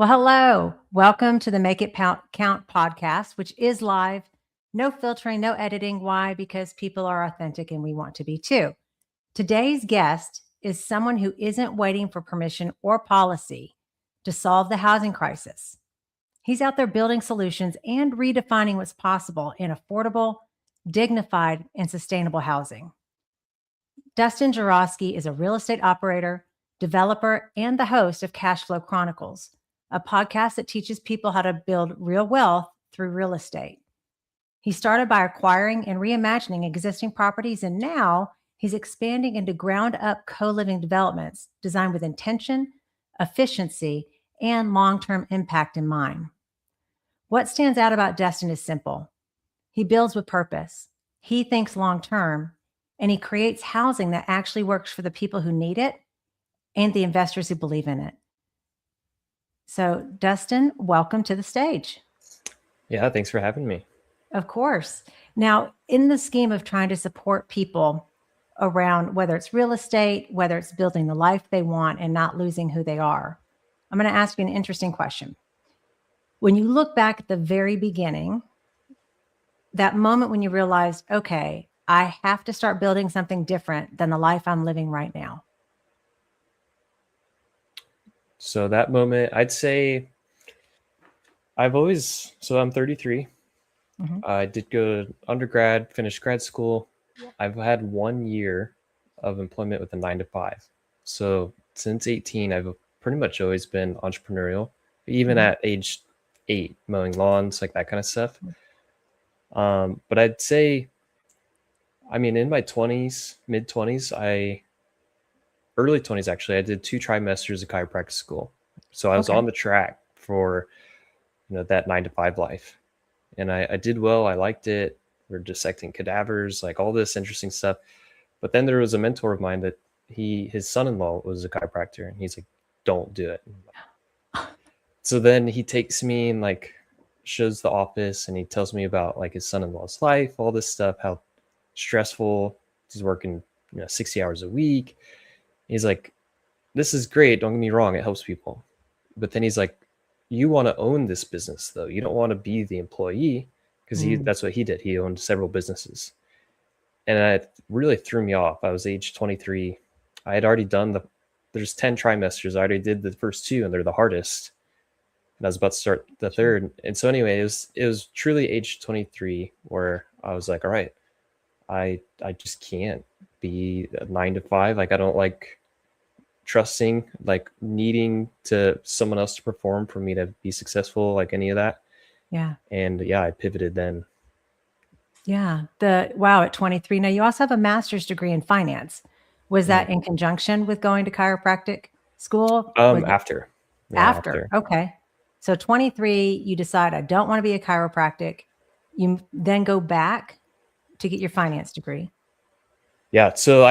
Well, hello. Welcome to the Make It Count podcast, which is live. No filtering, no editing. Why? Because people are authentic and we want to be too. Today's guest is someone who isn't waiting for permission or policy to solve the housing crisis. He's out there building solutions and redefining what's possible in affordable, dignified, and sustainable housing. Dustin Geroski is a real estate operator, developer, and the host of Cashflow Chronicles, a podcast that teaches people how to build real wealth through real estate. He started by acquiring and reimagining existing properties, and now he's expanding into ground-up co-living developments designed with intention, efficiency, and long-term impact in mind. What stands out about Dustin is simple. He builds with purpose. He thinks long-term, and he creates housing that actually works for the people who need it and the investors who believe in it. So, Dustin, welcome to the stage. Yeah, thanks for having me. Of course. Now, in the scheme of trying to support people around whether it's real estate, whether it's building the life they want and not losing who they are, I'm going to ask you an interesting question. When you look back at the very beginning, that moment when you realized, okay, I have to start building something different than the life I'm living right now. So that moment, I'd say I'm 33. Mm-hmm. I did go to undergrad, finished grad school. I've had 1 year of employment with a 9-to-5. So since 18, I've pretty much always been entrepreneurial, even at age 8, mowing lawns, like that kind of stuff. But I'd say, in my 20s, mid 20s, early 20s, actually, I did 2 trimesters of chiropractic school. So I was on the track for, that 9-to-5 life. And I did well. I liked it. We're dissecting cadavers, like all this interesting stuff. But then there was a mentor of mine that his son-in-law was a chiropractor, and he's like, don't do it. So then he takes me and like shows the office, and he tells me about like his son-in-law's life, all this stuff, how stressful he's working, 60 hours a week. He's like, this is great. Don't get me wrong. It helps people. But then he's like, you want to own this business, though. You don't want to be the employee, because that's what he did. He owned several businesses. And it really threw me off. I was age 23. I had already done there's 10 trimesters. I already did the first 2, and they're the hardest. And I was about to start the third. And so anyway, it was truly age 23 where I was like, all right, I just can't be a 9-to-5. Like, I don't like trusting, like needing someone else to perform for me to be successful, like any of that. Yeah. And yeah, I pivoted then. Yeah. At 23. Now you also have a master's degree in finance. Was that in conjunction with going to chiropractic school? After. Okay. So 23, you decide, I don't want to be a chiropractic. You then go back to get your finance degree. Yeah. So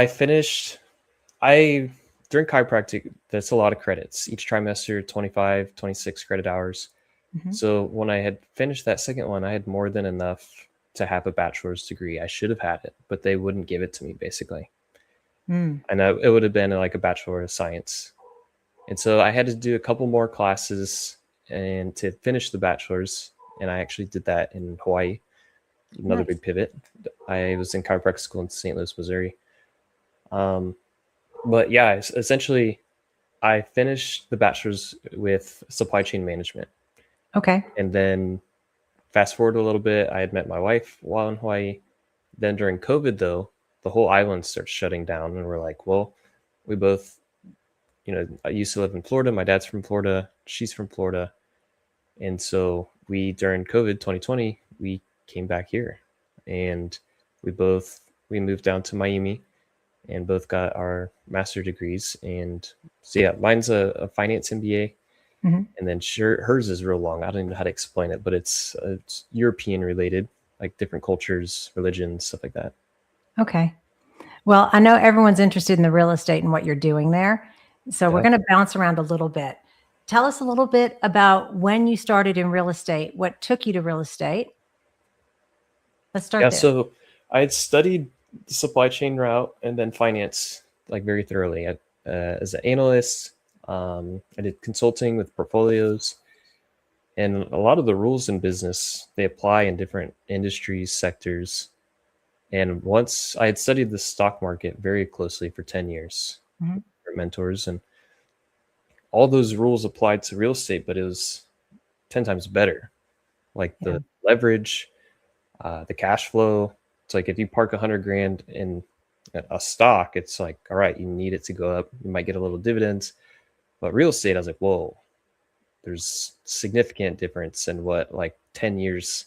during chiropractic, that's a lot of credits. Each trimester, 25, 26 credit hours. Mm-hmm. So when I had finished that second one, I had more than enough to have a bachelor's degree. I should have had it, but they wouldn't give it to me, basically. And it would have been like a Bachelor of Science. And so I had to do a couple more classes and to finish the bachelor's. And I actually did that in Hawaii. Another big pivot. I was in chiropractic school in St. Louis, Missouri. But yeah, essentially, I finished the bachelor's with supply chain management. Okay. And then fast forward a little bit, I had met my wife while in Hawaii. Then during COVID, though, the whole island starts shutting down. And we're like, well, we both, I used to live in Florida. My dad's from Florida. She's from Florida. And so during COVID 2020, we came back here. And we moved down to Miami and both got our master degrees. And so yeah, mine's a finance MBA. Mm-hmm. And then hers is real long. I don't even know how to explain it, but it's European related, like different cultures, religions, stuff like that. Okay. Well, I know everyone's interested in the real estate and what you're doing there. So we're going to bounce around a little bit. Tell us a little bit about when you started in real estate, what took you to real estate. Let's start there. So I had studied the supply chain route and then finance like very thoroughly as an analyst. I did consulting with portfolios, and a lot of the rules in business, they apply in different industries, sectors. And once I had studied the stock market very closely for 10 years, Mhm. with mentors, and all those rules applied to real estate, but it was 10 times better. Like Yeah. the leverage, the cash flow. It's like if you park 100 grand in a stock, it's like, all right, you need it to go up. You might get a little dividends. But real estate, I was like, whoa, there's significant difference in what like 10 years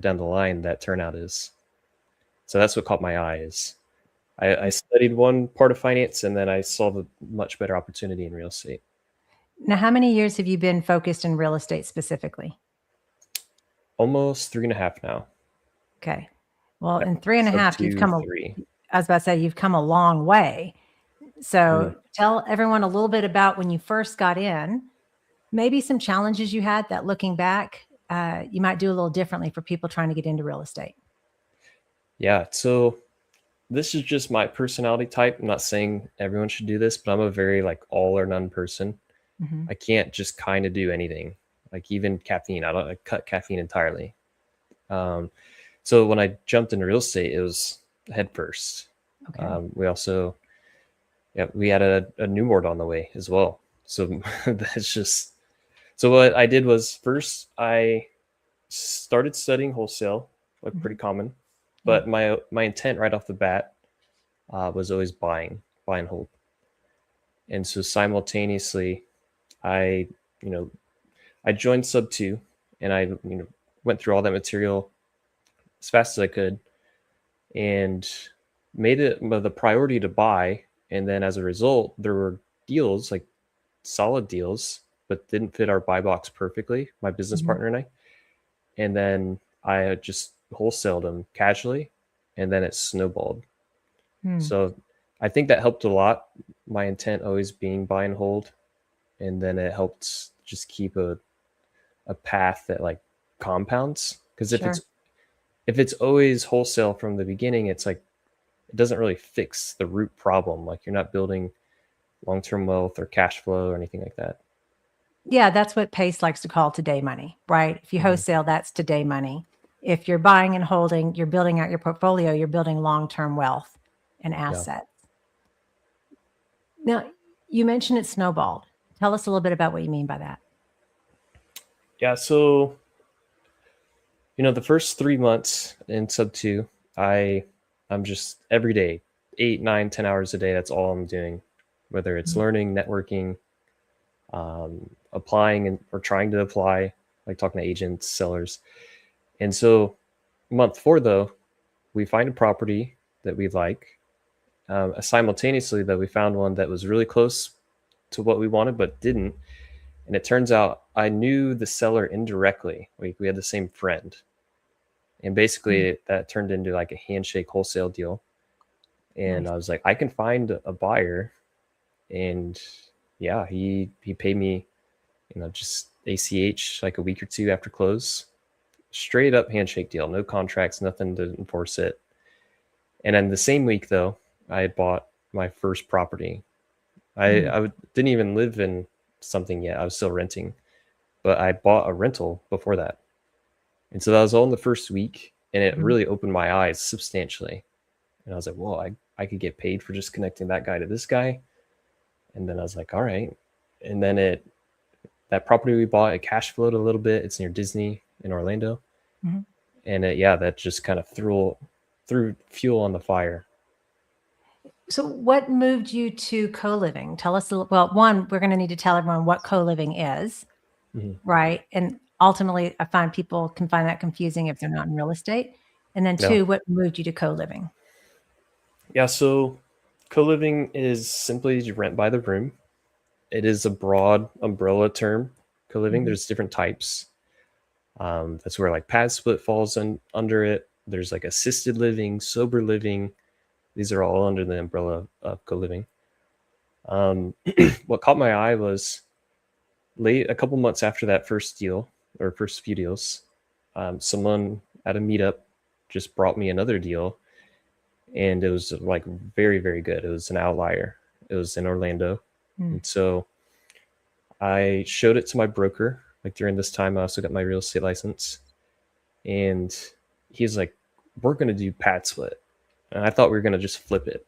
down the line that turnout is. So that's what caught my eye is I studied one part of finance, and then I saw the much better opportunity in real estate. Now, how many years have you been focused in real estate specifically? Almost 3.5 now. Okay. Well, Yep. in three and a Sub half, two, 3. I was about to say, you've come a long way. So Mhm. tell everyone a little bit about when you first got in, maybe some challenges you had that looking back, you might do a little differently for people trying to get into real estate. Yeah. So this is just my personality type. I'm not saying everyone should do this, but I'm a very like all or none person. Mhm. I can't just kind of do anything. Like even caffeine, I cut caffeine entirely. Um, so when I jumped into real estate, it was head first. Okay. We also, yeah, we had a newborn on the way as well. So that's just, so what I did was first I started studying wholesale, like pretty Mhm. common, Yeah. but my intent right off the bat was always buy and hold. And so simultaneously, I, you know, I joined Sub 2, and I, went through all that material as fast as I could, and made it the priority to buy. And then as a result, there were deals, like solid deals, but didn't fit our buy box perfectly, my business Mhm. partner and I. And then I just wholesaled them casually, and then it snowballed. Hmm. So I think that helped a lot. My intent always being buy and hold, and then it helped just keep a path that like compounds. Because Sure. if it's always wholesale from the beginning, it's like it doesn't really fix the root problem. Like you're not building long-term wealth or cash flow or anything like that. Yeah, that's what Pace likes to call today money, right? If you Mhm. wholesale, that's today money. If you're buying and holding, you're building out your portfolio, you're building long-term wealth and Yeah. assets. Now, you mentioned it snowballed. Tell us a little bit about what you mean by that. Yeah. So, the first 3 months in sub two, I'm just every day, 8, 9, 10 hours a day. That's all I'm doing, whether it's Mhm. learning, networking, applying or trying to apply, like talking to agents, sellers. And so month 4, though, we find a property that we like. Simultaneously, though, we found one that was really close to what we wanted, but didn't. And it turns out I knew the seller indirectly. We had the same friend. And Mm. basically that turned into like a handshake wholesale deal. And Nice. I was like, I can find a buyer. And yeah, he paid me, just ACH like a week or two after close. Straight up handshake deal, no contracts, nothing to enforce it. And then the same week though, I had bought my first property. Mm. Didn't even live in something yet. I was still renting, but I bought a rental before that. And so that was all in the first week, and it Mhm. really opened my eyes substantially. And I was like, whoa, I could get paid for just connecting that guy to this guy. And then I was like, all right. And then that property we bought, it cash flowed a little bit. It's near Disney in Orlando. Mhm. And that just kind of threw fuel on the fire. So what moved you to co-living? Tell us well, one, we're gonna need to tell everyone what co-living is, Mhm. right? And ultimately, I find people can find that confusing if they're not in real estate. And then Yeah. two, what moved you to co-living? Yeah. So co-living is simply you rent by the room. It is a broad umbrella term. Co-living, Mhm. there's different types. That's where like pad split falls under it. There's like assisted living, sober living. These are all under the umbrella of co-living. What caught my eye was late a couple months after that first deal or first few deals, someone at a meetup just brought me another deal, and it was like very, very good. It was an outlier. It was in Orlando, Mm. and so I showed it to my broker. Like during this time, I also got my real estate license, and he's like, "We're gonna do pad split," and I thought we were gonna just flip it,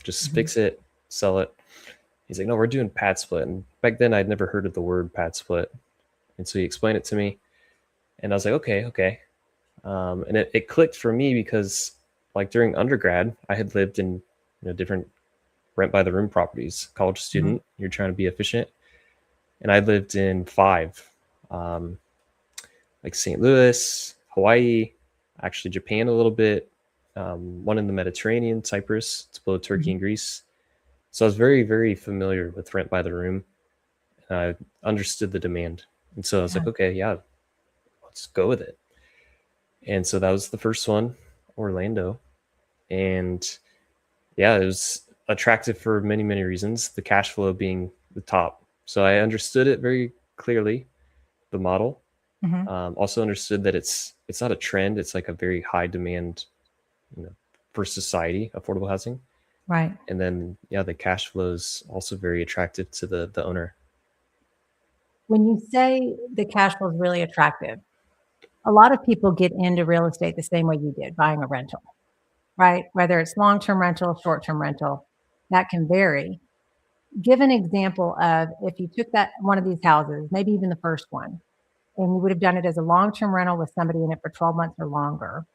just fix it, sell it. He's like, "No, we're doing pad split." And back then, I'd never heard of the word pad split, and so he explained it to me, and I was like, "Okay." And it clicked for me because, like during undergrad, I had lived in different rent by the room properties. College student, you're trying to be efficient, and I lived in 5, like St. Louis, Hawaii, actually Japan a little bit, one in the Mediterranean, Cyprus, it's below Turkey and Greece. So I was very, very familiar with rent by the room. I understood the demand. And so I was like, okay, yeah, let's go with it. And so that was the first one, Orlando. And yeah, it was attractive for many, many reasons, the cash flow being the top. So I understood it very clearly, the model. Also understood that it's not a trend. It's like a very high demand, for society, affordable housing. Right. And then, yeah, the cash flow is also very attractive to the owner. When you say the cash flow is really attractive, a lot of people get into real estate the same way you did, buying a rental, right? Whether it's long-term rental, short-term rental, that can vary. Give an example of if you took that one of these houses, maybe even the first one, and you would have done it as a long-term rental with somebody in it for 12 months or longer.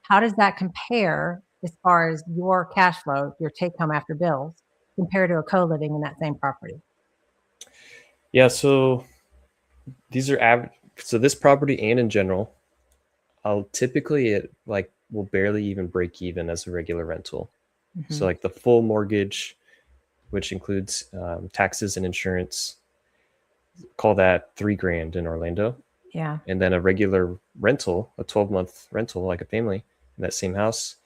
How does that compare as far as your cash flow, your take home after bills, compared to a co-living in that same property? Yeah, so these are average. So this property and in general, it like will barely even break even as a regular rental. So like the full mortgage, which includes taxes and insurance, call that $3,000 in Orlando. Yeah. And then a regular rental, a 12-month rental, like a family in that same house,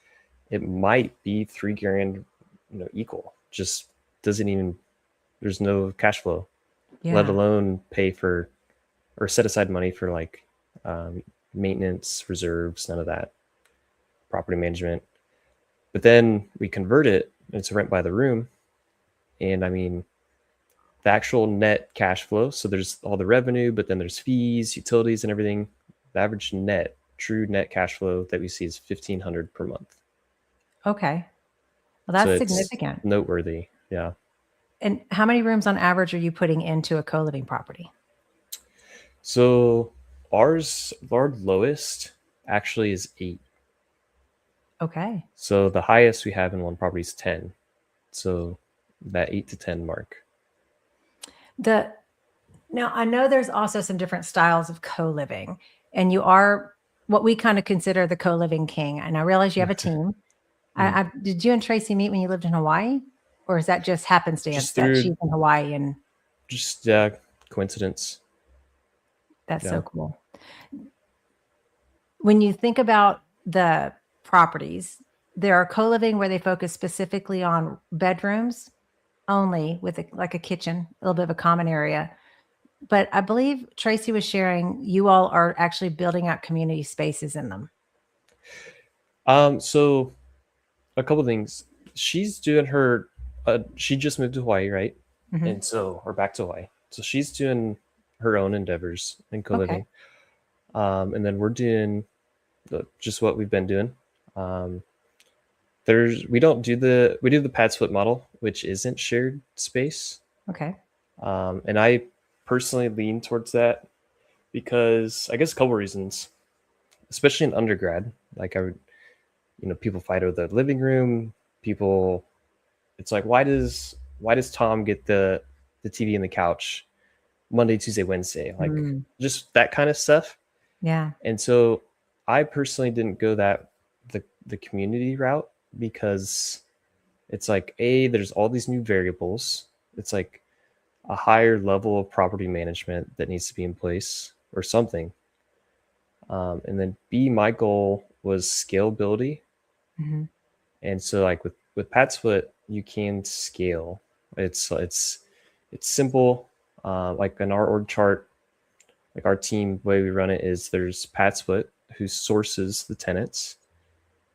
it might be $3,000, equal. Just doesn't even, there's no cash flow, let alone pay for or set aside money for like maintenance, reserves, none of that, property management. But then we convert it into rent by the room. And I mean, the actual net cash flow, so there's all the revenue, but then there's fees, utilities, and everything. The average true net cash flow that we see is $1,500 per month. Okay. Well, that's So it's significant. noteworthy. Yeah. And how many rooms on average are you putting into a co-living property? So our lowest actually is 8. Okay. So the highest we have in one property is 10. So that 8 to 10 mark. Now I know there's also some different styles of co-living, and you are what we kind of consider the co-living king. And I realize you have a team. Did you and Tracy meet when you lived in Hawaii, or is that just happenstance that she's in Hawaii and just coincidence? That's so cool. When you think about the properties, there are co-living where they focus specifically on bedrooms only with like a kitchen, a little bit of a common area. But I believe Tracy was sharing you all are actually building out community spaces in them. So a couple things. She's doing her, she just moved to Hawaii, right? And so, or back to Hawaii. So she's doing her own endeavors in co-living. Okay. And then we're doing just what we've been doing. We do the pad split model, which isn't shared space. Okay. And I personally lean towards that because I guess a couple reasons, especially in undergrad, like I would, people fight over the living room. It's like, why does Tom get the TV and the couch Monday, Tuesday, Wednesday? Like just that kind of stuff. Yeah. And so I personally didn't go the community route because it's like, there's all these new variables. It's like a higher level of property management that needs to be in place or something. And then B, my goal was scalability. And so like with pad split, you can scale. It's simple. Like in our org chart, like our team, the way we run it is there's pad split who sources the tenants,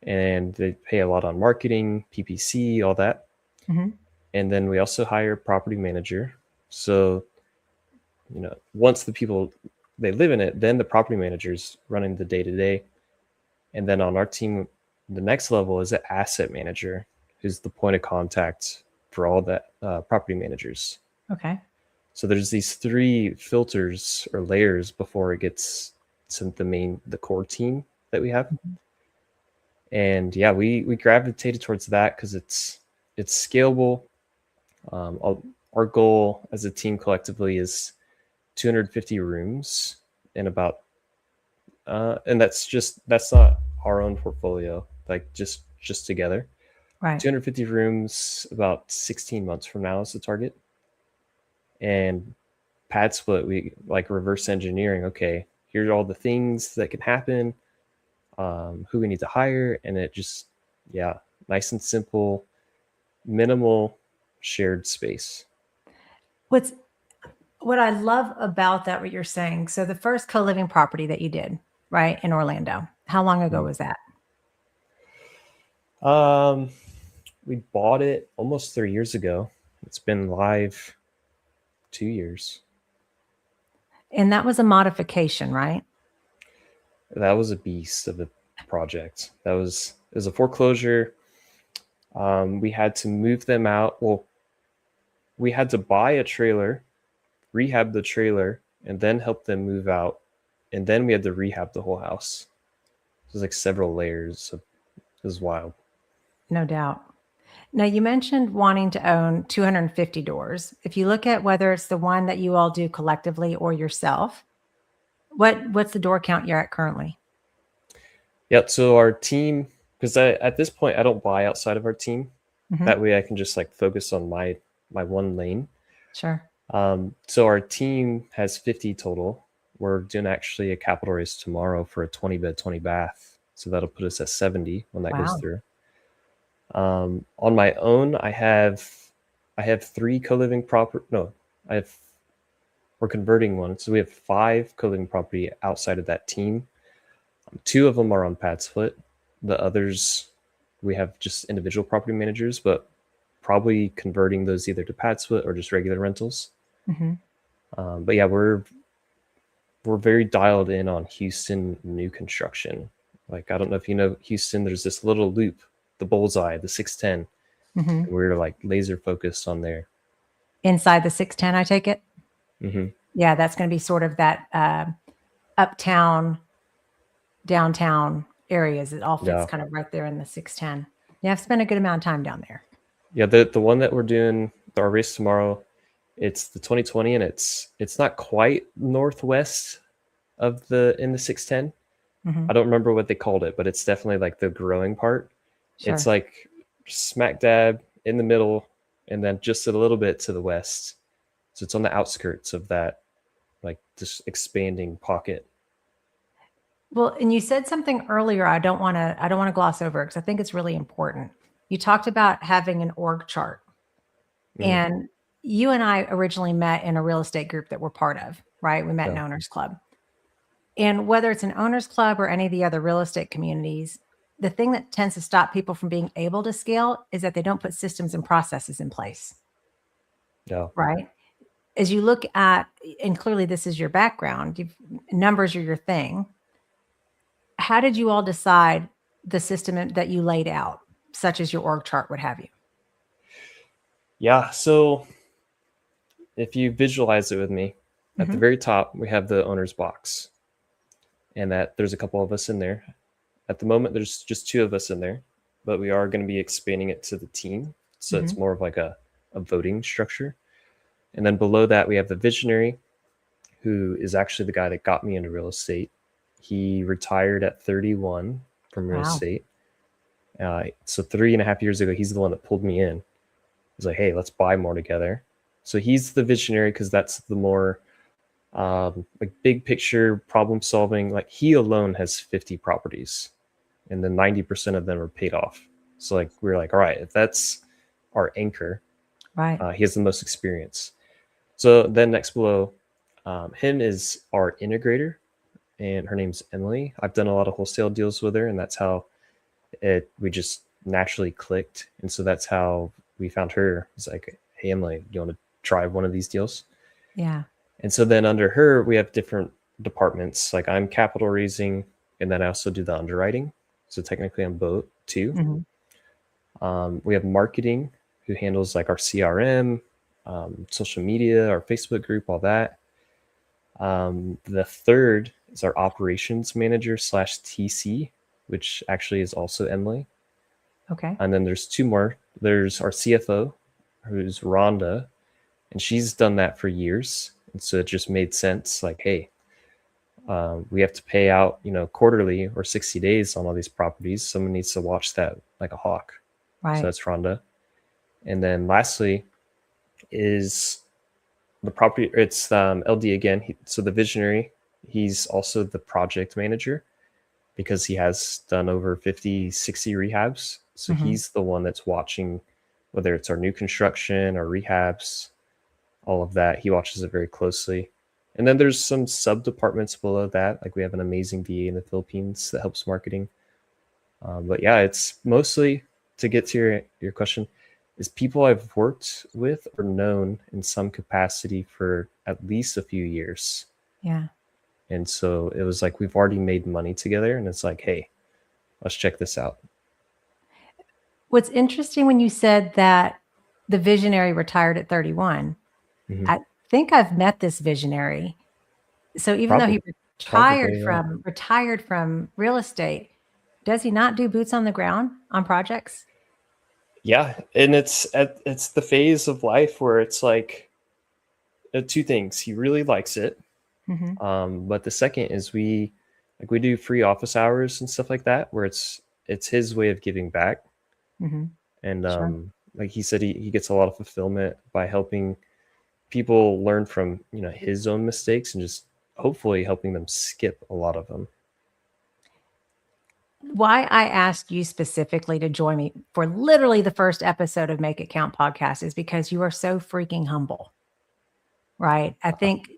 and they pay a lot on marketing, PPC, all that. And then we also hire a property manager. So once the people they live in it, then the property managers running the day to day. And then on our team, the next level is an asset manager, who's the point of contact for all the property managers. Okay. So there's these 3 filters or layers before it gets to the core team that we have. Mm-hmm. And yeah, we gravitated towards that because it's scalable. Our goal as a team collectively is 250 rooms in about and that's not our own portfolio, like just together. Right. 250 rooms about 16 months from now is the target. And pad split, we like reverse engineering. Okay, here's all the things that can happen, who we need to hire, and it just, yeah, nice and simple, minimal shared space. What I love about that, what you're saying. So the first co-living property that you did, right, in Orlando, how long ago was that? We bought it almost 3 years ago. It's been live 2 years. And that was a modification, right? That was a beast of a project. It was a foreclosure. We had to move them out. Well, we had to buy a trailer, rehab the trailer, and then help them move out. And then we had to rehab the whole house. It was like several layers. It was wild. No doubt. Now, you mentioned wanting to own 250 doors. If you look at whether it's the one that you all do collectively or yourself, what's the door count you're at currently? Yep. So our team, because at this point I don't buy outside of our team. Mm-hmm. That way I can just like focus on my one lane. Sure. So our team has 50 total. We're doing actually a capital raise tomorrow for a 20 bed, 20 bath. So that'll put us at 70 when that goes through. On my own, I have 3 co-living property. No, we're converting one. So we have 5 co-living property outside of that team. 2 of them are on pad split. The others, we have just individual property managers, but probably converting those either to pad split or just regular rentals. Mm-hmm. But yeah, we're very dialed in on Houston new construction. Like, I don't know if you know Houston, there's this little loop, the bullseye, the 610. Mm-hmm. And we're like laser focused on there. Inside the 610, I take it? Mm-hmm. Yeah, that's going to be sort of that uptown, downtown areas. It all fits kind of right there in the 610. Yeah, I've spent a good amount of time down there. Yeah, the one that we're doing, our race tomorrow, it's the 2020, and it's not quite northwest of in the 610. Mm-hmm. I don't remember what they called it, but it's definitely like the growing part. Sure. It's like smack dab in the middle, and then just a little bit to the west. So it's on the outskirts of that, like, this expanding pocket. Well, and you said something earlier I don't want to gloss over, because I think it's really important. You talked about having an org chart. Mm-hmm. And you and I originally met in a real estate group that we're part of, right? We met in Owners Club. And whether it's an Owners Club or any of the other real estate communities, the thing that tends to stop people from being able to scale is that they don't put systems and processes in place. Yeah. Right? As you look at, and clearly this is your background, numbers are your thing. How did you all decide the system that you laid out, such as your org chart would have you? Yeah. So if you visualize it with me, at the very top, we have the owner's box, and that there's a couple of us in there. At the moment, there's just 2 of us in there, but we are going to be expanding it to the team. So it's more of like a voting structure. And then below that, we have the visionary, who is actually the guy that got me into real estate. He retired at 31 from real estate. So 3.5 years ago, he's the one that pulled me in. He's like, hey, let's buy more together. So he's the visionary, because that's the more like big picture problem solving. Like, he alone has 50 properties, and then 90% of them are paid off. So like, we're like, all right, if that's our anchor, right? He has the most experience. So then next below him is our integrator, and her name's Emily. I've done a lot of wholesale deals with her, and that's how we just naturally clicked. And so that's how we found her. It's like, hey, Emily, do you want to try one of these deals? Yeah. And so then under her, we have different departments. Like I'm capital raising, and then I also do the underwriting. So technically I'm both too. We have marketing, who handles like our CRM, social media, our Facebook group, all that. The third is our operations manager / TC, which actually is also Emily. Okay. And then there's two more. There's our CFO, who's Rhonda, and she's done that for years. And so it just made sense. Like, hey, we have to pay out, quarterly or 60 days on all these properties. Someone needs to watch that like a hawk. Right. So that's Rhonda. And then lastly is the property. It's LD again. So the visionary, he's also the project manager because he has done over 50, 60 rehabs. So he's the one that's watching whether it's our new construction or rehabs, all of that. He watches it very closely. And then there's some sub departments below that. Like we have an amazing VA in the Philippines that helps marketing. But yeah, it's mostly, to get to your question, is people I've worked with or known in some capacity for at least a few years. Yeah. And so it was like we've already made money together, and it's like, hey, let's check this out. What's interesting when you said that the visionary retired at 31, I think I've met this visionary. So even though he retired from real estate, does he not do boots on the ground on projects? Yeah, and it's the phase of life where it's like two things. He really likes it, but the second is we do free office hours and stuff like that, where it's his way of giving back. And like he said, he gets a lot of fulfillment by helping people learn from his own mistakes and just hopefully helping them skip a lot of them. Why I asked you specifically to join me for literally the first episode of Make It Count podcast is because you are so freaking humble, right? I think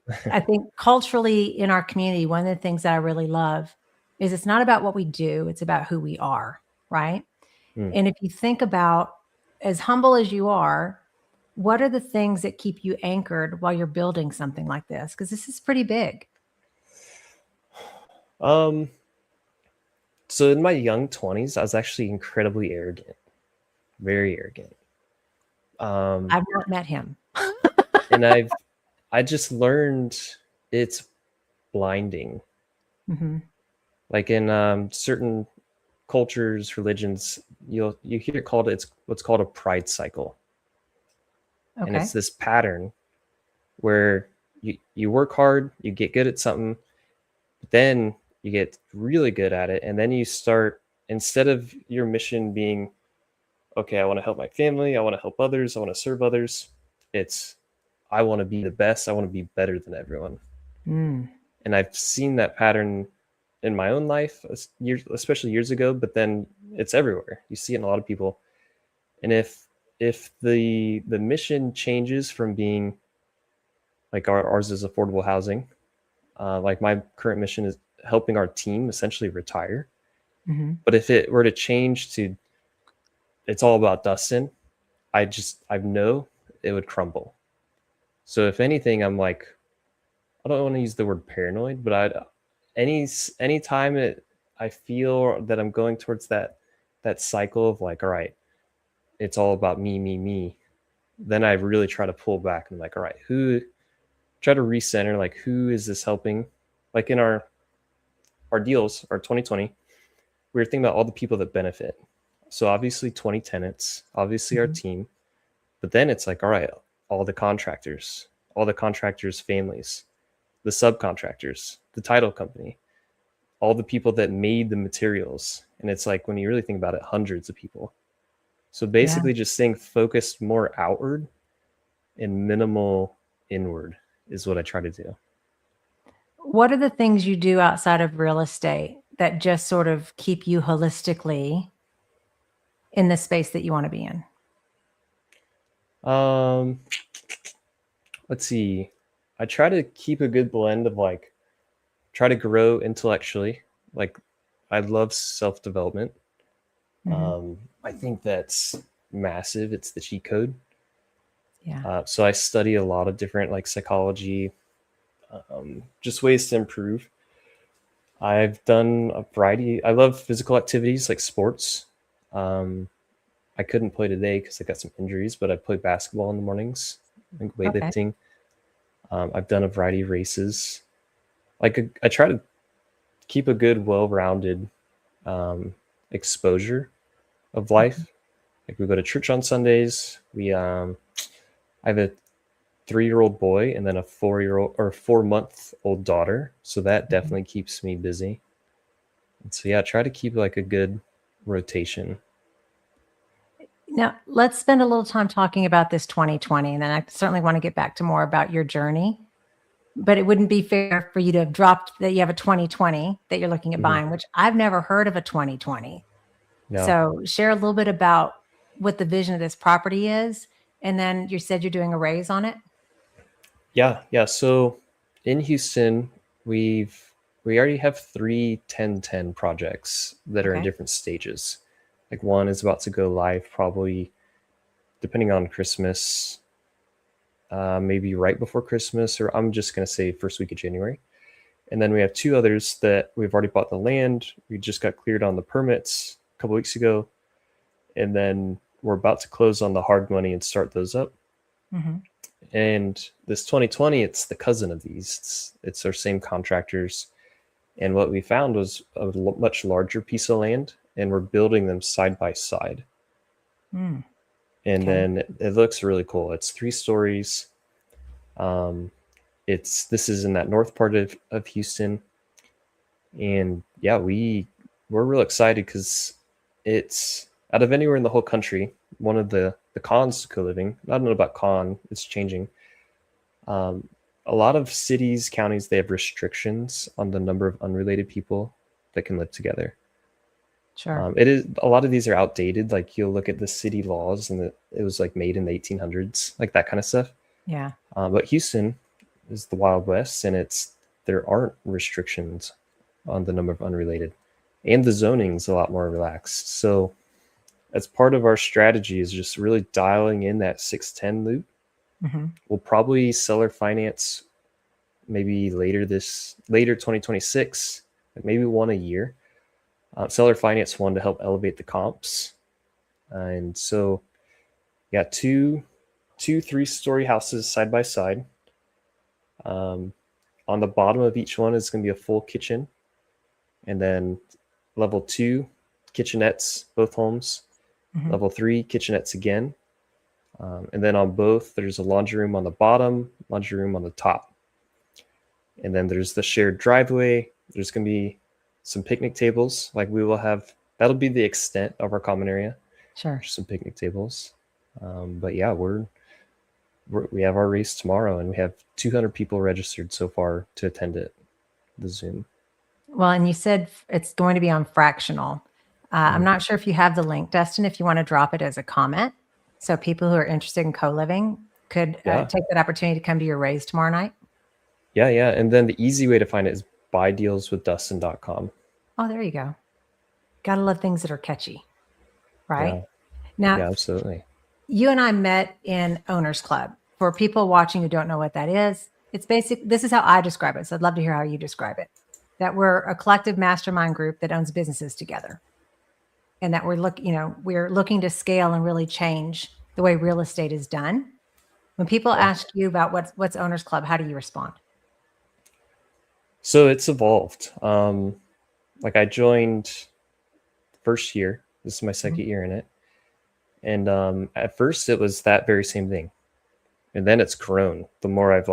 culturally in our community, one of the things that I really love is it's not about what we do, it's about who we are, right? And if you think about as humble as you are, what are the things that keep you anchored while you're building something like this? Because this is pretty big. So in my young 20s, I was actually incredibly arrogant, very arrogant. I've not met him. And I just learned it's blinding. Like in certain cultures, religions, you hear it called, it's what's called a pride cycle. Okay. And it's this pattern where you work hard, you get good at something, but then you get really good at it, and then you start, instead of your mission being, okay, I want to help my family, I want to help others, I want to serve others, it's I want to be the best, I want to be better than everyone. And I've seen that pattern in my own life, especially years ago, but then it's everywhere. You see it in a lot of people. And if the mission changes from being like ours is affordable housing, like my current mission is helping our team essentially retire. But if it were to change to it's all about Dustin, I know it would crumble. So if anything, I'm like, I don't want to use the word paranoid, but any time I feel that I'm going towards that cycle of like, all right, it's all about me, then I really try to pull back and like, all right, try to recenter, like who is this helping? Like in our deals, our 2020, we were thinking about all the people that benefit. So obviously 20 tenants, obviously our team, but then it's like, all right, all the contractors families, the subcontractors, the title company, all the people that made the materials. And it's like, when you really think about it, hundreds of people. So basically just staying focused more outward and minimal inward is what I try to do. What are the things you do outside of real estate that just sort of keep you holistically in the space that you want to be in? Let's see. I try to keep a good blend of like, try to grow intellectually. Like I love self-development. I think that's massive. It's the cheat code. Yeah. So I study a lot of different like psychology, just ways to improve. I've done a variety. I love physical activities like sports. I couldn't play today because I got some injuries, but I play basketball in the mornings, like Okay. weightlifting. I've done a variety of races. I try to keep a good, well-rounded exposure of life. Like we go to church on Sundays. I have a 3-year-old boy and then a 4-month-old daughter, so that definitely keeps me busy. And so yeah, I try to keep like a good rotation. Now, let's spend a little time talking about this 2020, and then I certainly want to get back to more about your journey. But it wouldn't be fair for you to have dropped that you have a 2020 that you're looking at buying, which I've never heard of a 2020. Yeah. So share a little bit about what the vision of this property is. And then you said you're doing a raise on it. Yeah. So in Houston, we already have 3 10-10 projects that are in Okay. different stages. Like one is about to go live probably depending on Christmas, maybe right before Christmas, or I'm just going to say first week of January. And then we have 2 others that we've already bought the land. We just got cleared on the permits a couple weeks ago. And then we're about to close on the hard money and start those up. And this 2020, it's the cousin of these. It's our same contractors. And what we found was a much larger piece of land, and we're building them side by side. And then it looks really cool. It's 3 stories. This is in that north part of Houston. And yeah, we're real excited because it's out of anywhere in the whole country, one of the cons to co-living. I don't know about con, it's changing. A lot of cities, counties, they have restrictions on the number of unrelated people that can live together. Sure. It is a lot of these are outdated. Like you'll look at the city laws and it was like made in the 1800s, like that kind of stuff. Yeah. But Houston is the Wild West, and there aren't restrictions on the number of unrelated, and the zoning's a lot more relaxed. So as part of our strategy is just really dialing in that 610 loop. We'll probably seller finance maybe later 2026, like maybe one a year. Seller finance one to help elevate the comps. And so yeah, two 3-story houses side by side. On the bottom of each one is going to be a full kitchen, and then level 2 kitchenettes, both homes. Level 3 kitchenettes again. And then on both, there's a laundry room on the bottom, laundry room on the top. And then there's the shared driveway. There's going to be some picnic tables. Like that'll be the extent of our common area. Sure. Some picnic tables. But yeah, we have our race tomorrow, and we have 200 people registered so far to attend it, the Zoom. Well, and you said it's going to be on fractional. I'm not sure if you have the link, Dustin, if you want to drop it as a comment. So people who are interested in co-living could take that opportunity to come to your raise tomorrow night. Yeah. And then the easy way to find it is buydealswithdustin.com. Oh, there you go. Gotta love things that are catchy, right? Yeah. Now, Yeah, absolutely. You and I met in Owners Club. For people watching who don't know what that is, this is how I describe it. So I'd love to hear how you describe it. That we're a collective mastermind group that owns businesses together. And that we're looking to scale and really change the way real estate is done. When people ask you about what's Owners Club, how do you respond? So it's evolved. Like I joined first year. This is my second year in it. And at first it was that very same thing. And then it's grown the more I've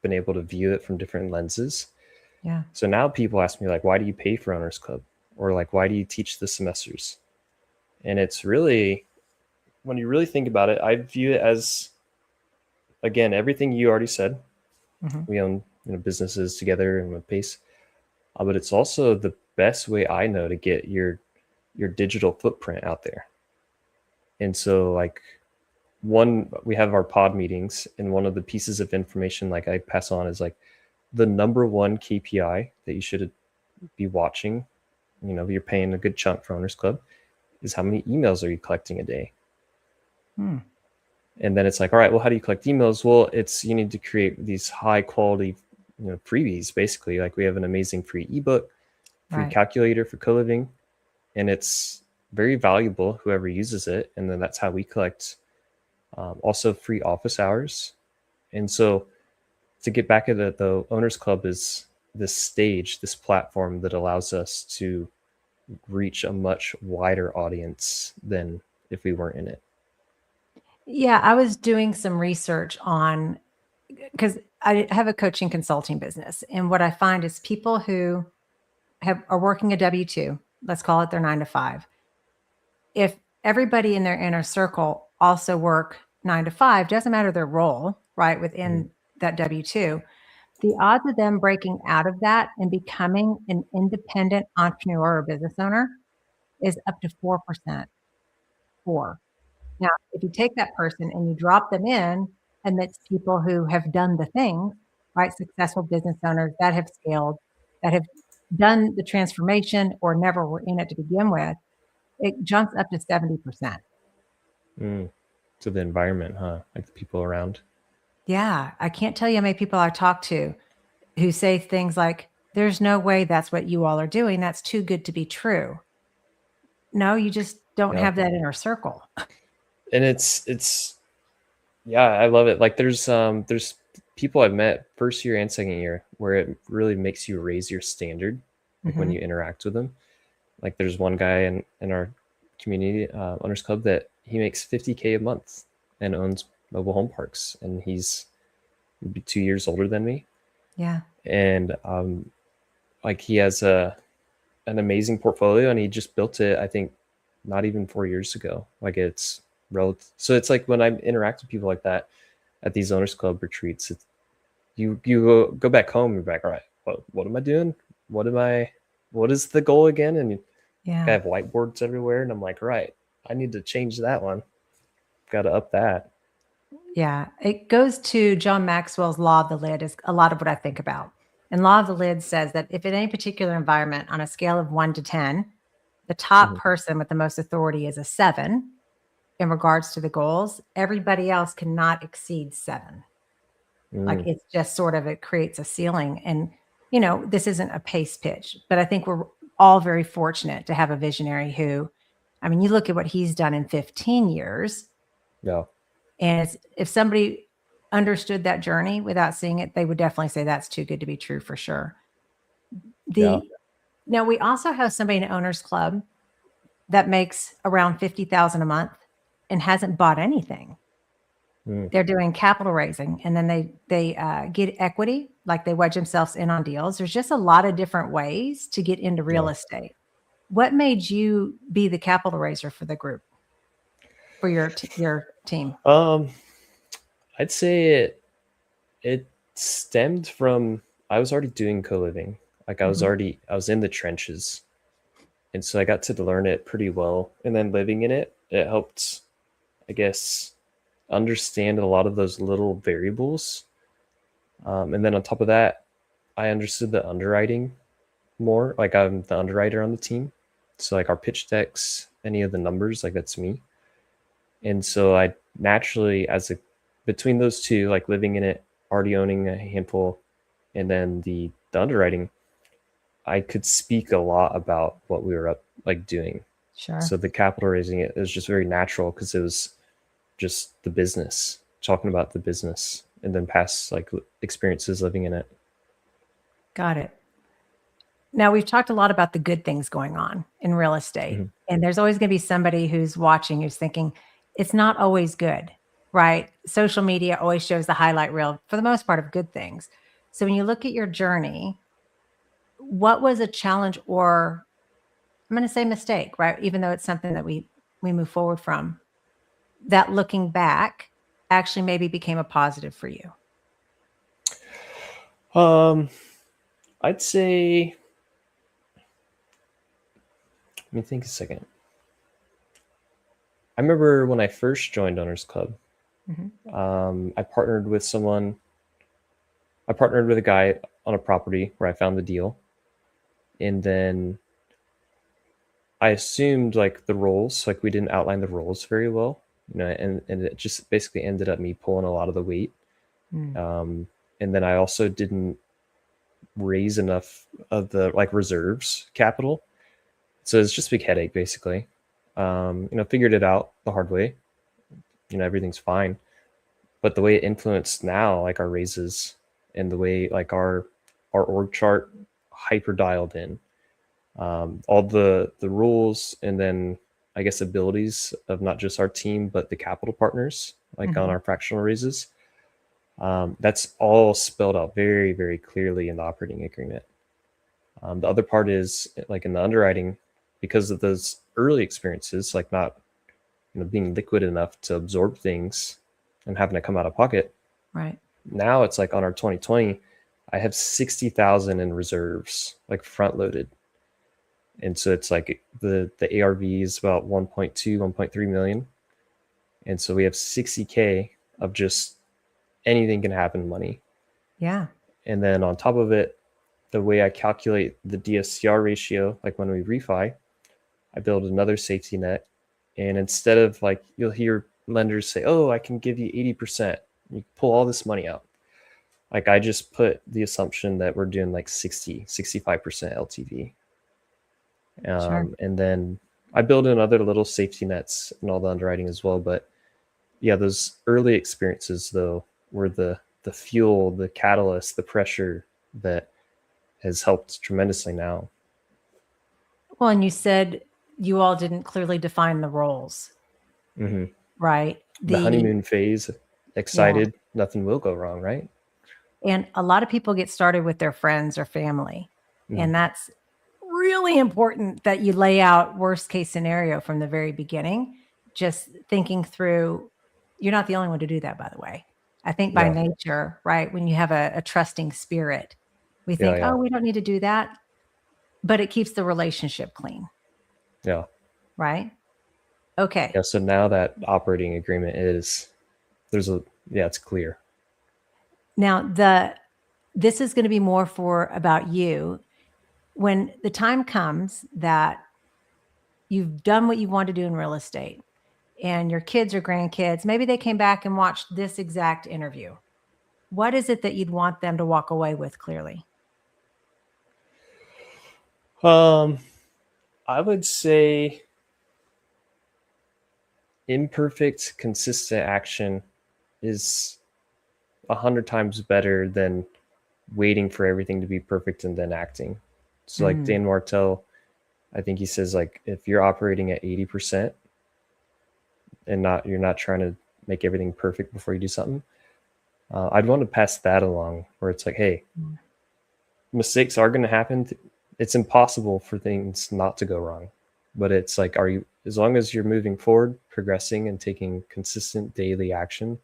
been able to view it from different lenses. Yeah. So now people ask me why do you pay for Owners Club? Or why do you teach the semesters? And it's really, when you really think about it, I view it as, again, everything you already said. We own businesses together in one pace. But it's also the best way I know to get your digital footprint out there. And so we have our pod meetings, and one of the pieces of information I pass on is the number one KPI that you should be watching. You're paying a good chunk for Owners Club, is how many emails are you collecting a day? And then it's all right, well, how do you collect emails? Well, you need to create these high quality freebies basically. Like we have an amazing free ebook, free Right. calculator for co-living, and it's very valuable whoever uses it. And then that's how we collect also free office hours. And so to get back at it, the Owners Club is this stage, this platform that allows us to reach a much wider audience than if we weren't in it. Yeah, I was doing some research on because I have a coaching consulting business, and what I find is people who are working a W-2, let's call it their 9 to 5. If everybody in their inner circle also work 9 to 5, doesn't matter their role, right, within that W-2, the odds of them breaking out of that and becoming an independent entrepreneur or business owner is up to 4%. 4. Now, if you take that person and you drop them in amidst people who have done the things, right? Successful business owners that have scaled, that have done the transformation or never were in it to begin with, it jumps up to 70%. So the environment, like the people around. Yeah. I can't tell you how many people I talk to who say things like, there's no way that's what you all are doing. That's too good to be true. No, you just don't have that inner circle. And it's yeah, I love it. Like there's people I've met first year and second year where it really makes you raise your standard, like when you interact with them. Like there's one guy in our community owners club that he makes $50K a month and owns mobile home parks, and he's maybe 2 years older than me. Yeah. And like he has an amazing portfolio, and he just built it, I think, not even 4 years ago. Like it's relative. So it's like when I interact with people like that at these owners club retreats, it's, you go back home, you're back, all right, what am I doing? What is the goal again? And I have whiteboards everywhere, and I'm like, right, I need to change that one. Got to up that. Yeah, it goes to John Maxwell's law of the lid is a lot of what I think about. And law of the lid says that if in any particular environment on a scale of 1 to 10, the top person with the most authority is a 7 in regards to the goals, everybody else cannot exceed 7. Like it's just sort of, it creates a ceiling. And, this isn't a pace pitch, but I think we're all very fortunate to have a visionary who, I mean, you look at what he's done in 15 years. Yeah. And if somebody understood that journey without seeing it, they would definitely say that's too good to be true for sure. Now we also have somebody in an owners club that makes around 50,000 a month and hasn't bought anything. They're doing capital raising, and then they get equity, like they wedge themselves in on deals. There's just a lot of different ways to get into real estate. What made you be the capital raiser for the group, for your team? I'd say it stemmed from, I was already doing co-living. Like I was in the trenches. And so I got to learn it pretty well. And then living in it, it helped, I guess, understand a lot of those little variables. And then on top of that, I understood the underwriting more. Like I'm the underwriter on the team. So like our pitch decks, any of the numbers, like that's me. And so I naturally, between those two, like living in it, already owning a handful, and then the underwriting, I could speak a lot about what we were doing. Sure. So the capital raising, it was just very natural because it was just the business, talking about the business, and then past experiences living in it. Got it. Now we've talked a lot about the good things going on in real estate, and there's always going to be somebody who's watching who's thinking it's not always good, right? Social media always shows the highlight reel for the most part of good things. So when you look at your journey, what was a challenge, or I'm going to say mistake, right? Even though it's something that we move forward from, that looking back actually maybe became a positive for you? I'd say, let me think a second. I remember when I first joined Owners Club, I partnered with a guy on a property where I found the deal. And then I assumed the roles, we didn't outline the roles very well, and it just basically ended up me pulling a lot of the weight. And then I also didn't raise enough of the like reserves capital. So it's just a big headache basically. Figured it out the hard way. Everything's fine. But the way it influenced now, like our raises and the way like our org chart hyper dialed in, all the rules and then I guess abilities of not just our team but the capital partners, like on our fractional raises. That's all spelled out very, very clearly in the operating agreement. The other part is like in the underwriting, because of those early experiences, like not being liquid enough to absorb things and having to come out of pocket. Right. Now it's like on our 2020, I have 60,000 in reserves, like front loaded. And so it's like the ARV is about 1.2, 1.3 million. And so we have 60K of just anything can happen money. Yeah. And then on top of it, the way I calculate the DSCR ratio, like when we refi, I build another safety net. And instead of like, you'll hear lenders say, oh, I can give you 80%. You pull all this money out. Like I just put the assumption that we're doing like 65% LTV. Sure. And then I build in other little safety nets and all the underwriting as well. But yeah, those early experiences though were the fuel, the catalyst, the pressure that has helped tremendously now. Well, and you said you all didn't clearly define the roles, right? The honeymoon phase, excited, nothing will go wrong, right? And a lot of people get started with their friends or family. And that's really important that you lay out worst case scenario from the very beginning, just thinking through. You're not the only one to do that, by the way. I think by nature, right? When you have a trusting spirit, we think, oh, we don't need to do that, but it keeps the relationship clean. Yeah. Right. Okay. Yeah. So now that operating agreement it's clear. Now this is going to be more for about you. When the time comes that you've done what you want to do in real estate and your kids or grandkids, maybe they came back and watched this exact interview. What is it that you'd want them to walk away with clearly? I would say imperfect, consistent action is 100 times better than waiting for everything to be perfect and then acting. So like Dan Martell, I think he says like if you're operating at 80% and you're not trying to make everything perfect before you do something, I'd want to pass that along where it's like, hey, mistakes are going to happen. It's impossible for things not to go wrong, but it's like, as long as you're moving forward, progressing and taking consistent daily action,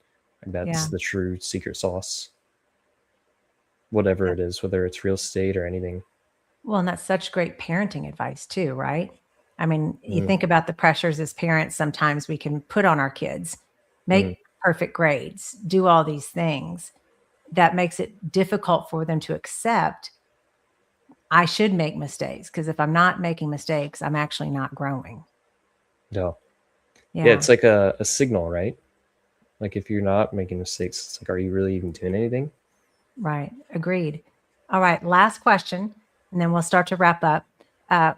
that's the true secret sauce, whatever it is, whether it's real estate or anything. Well, and that's such great parenting advice too, right? I mean, you think about the pressures as parents sometimes we can put on our kids, make perfect grades, do all these things. That makes it difficult for them to accept I should make mistakes, because if I'm not making mistakes, I'm actually not growing. Yeah, it's like a signal, right? Like if you're not making mistakes, it's like, are you really even doing anything? Right. Agreed. All right. Last question, and then we'll start to wrap up.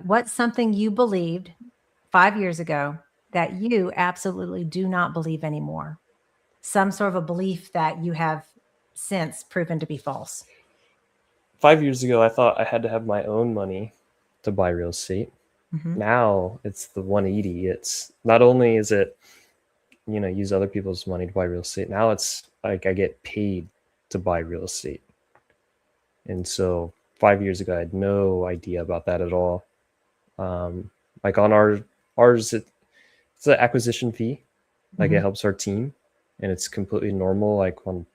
What's something you believed 5 years ago that you absolutely do not believe anymore? Some sort of a belief that you have since proven to be false. 5 years ago, I thought I had to have my own money to buy real estate. Now it's the 180. It's not only is it, use other people's money to buy real estate. Now it's like I get paid to buy real estate. And so 5 years ago, I had no idea about that at all. Like on ours, it's an acquisition fee. Like it helps our team, and it's completely normal. Like on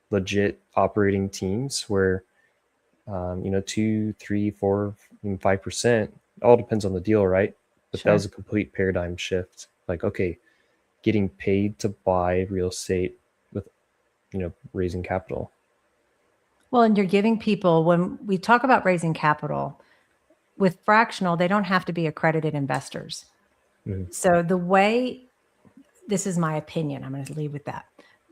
legit operating teams where, 2, 3, 4, even 5%, all depends on the deal, right? But that was a complete paradigm shift. Like, okay, getting paid to buy real estate with, raising capital. Well, and you're giving people, when we talk about raising capital with fractional, they don't have to be accredited investors. So the way, this is my opinion, I'm going to leave with that.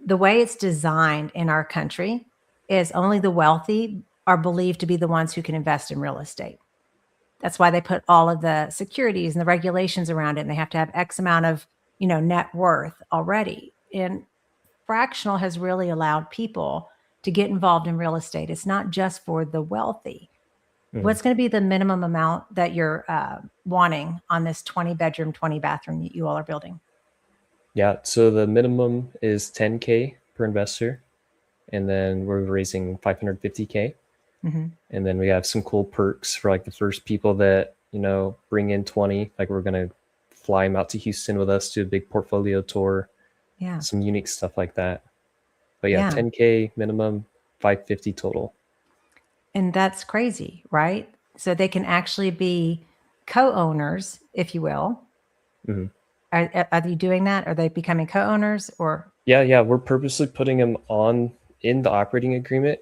The way it's designed in our country is only the wealthy are believed to be the ones who can invest in real estate. That's why they put all of the securities and the regulations around it. And they have to have X amount of, net worth already. And fractional has really allowed people to get involved in real estate. It's not just for the wealthy. What's going to be the minimum amount that you're wanting on this 20 bedroom, 20 bathroom that you all are building? Yeah. So the minimum is 10K per investor. And then we're raising 550K. And then we have some cool perks for like the first people that, bring in 20, like we're going to fly them out to Houston with us, do a big portfolio tour. Yeah. Some unique stuff like that. But yeah, 10K minimum, 550 total. And that's crazy, right? So they can actually be co-owners, if you will. Are you doing that? Are they becoming co-owners or? Yeah. We're purposely putting them in the operating agreement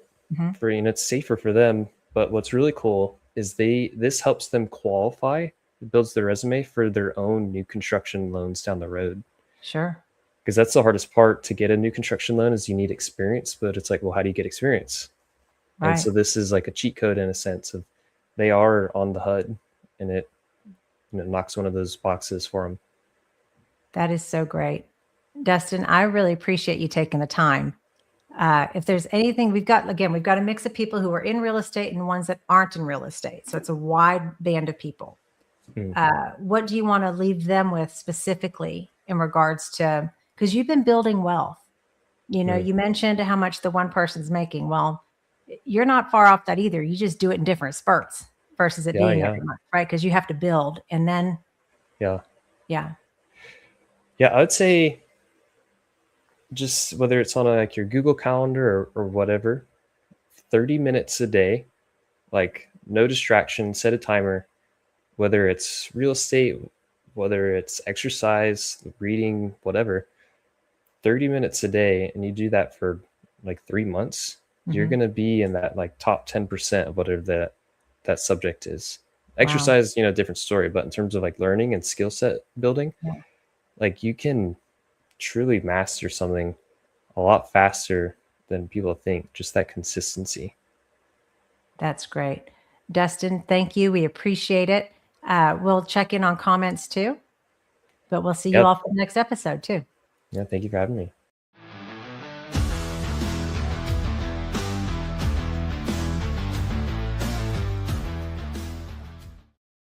for, it's safer for them. But what's really cool is this helps them qualify, it builds their resume for their own new construction loans down the road. Sure. Because that's the hardest part to get a new construction loan is you need experience, but it's like, well, how do you get experience? Right. And so this is like a cheat code in a sense of they are on the HUD and it knocks one of those boxes for them. That is so great. Dustin, I really appreciate you taking the time. If there's anything, we've got a mix of people who are in real estate and ones that aren't in real estate. So it's a wide band of people. What do you want to leave them with specifically in regards to, because you've been building wealth, you mentioned how much the one person's making. Well, you're not far off that either. You just do it in different spurts versus it being every month, right? Because you have to build and then. Yeah. I would say just whether it's on like your Google Calendar or whatever, 30 minutes a day, like no distraction, set a timer, whether it's real estate, whether it's exercise, reading, whatever, 30 minutes a day. And you do that for like 3 months, you're going to be in that like top 10% of whatever that subject is. Exercise, different story, but in terms of like learning and skill set building, like you can truly master something a lot faster than people think, just that consistency. That's great. Dustin, thank you. We appreciate it. We'll check in on comments too, but we'll see you all for the next episode too. Yeah, thank you for having me.